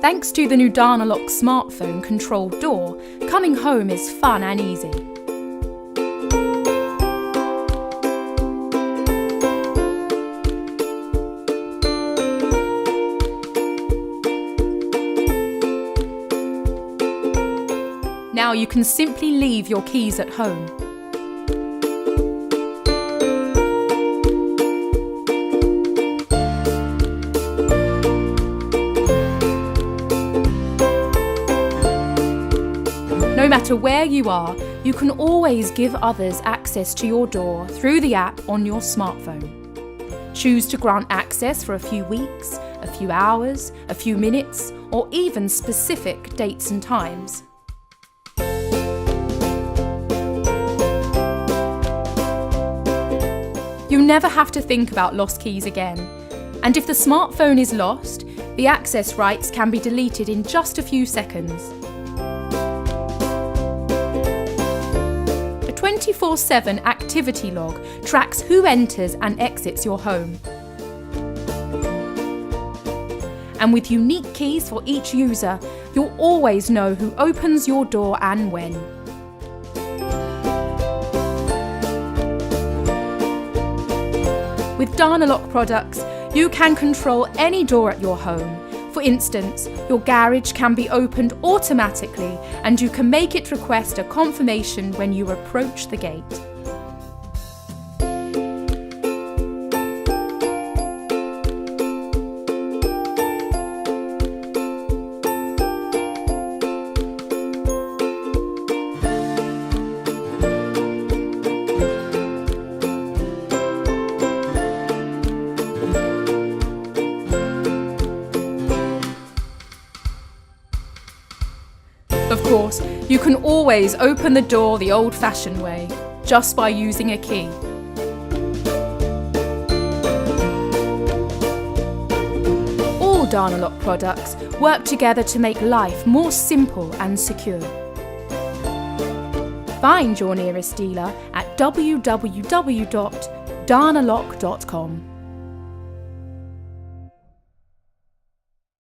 Thanks to the new Danalock smartphone controlled door, coming home is fun and easy. Now you can simply leave your keys at home. No matter where you are, you can always give others access to your door through the app on your smartphone. Choose to grant access for a few weeks, a few hours, a few minutes, or even specific dates and times. You never have to think about lost keys again. And if the smartphone is lost, the access rights can be deleted in just a few seconds. A 24/7 activity log tracks who enters and exits your home. And with unique keys for each user, you'll always know who opens your door and when. With Danalock products, you can control any door at your home. For instance, your garage can be opened automatically and you can make it request a confirmation when you approach the gate. Of course, you can always open the door the old-fashioned way, just by using a key. All Danalock products work together to make life more simple and secure. Find your nearest dealer at www.danalock.com.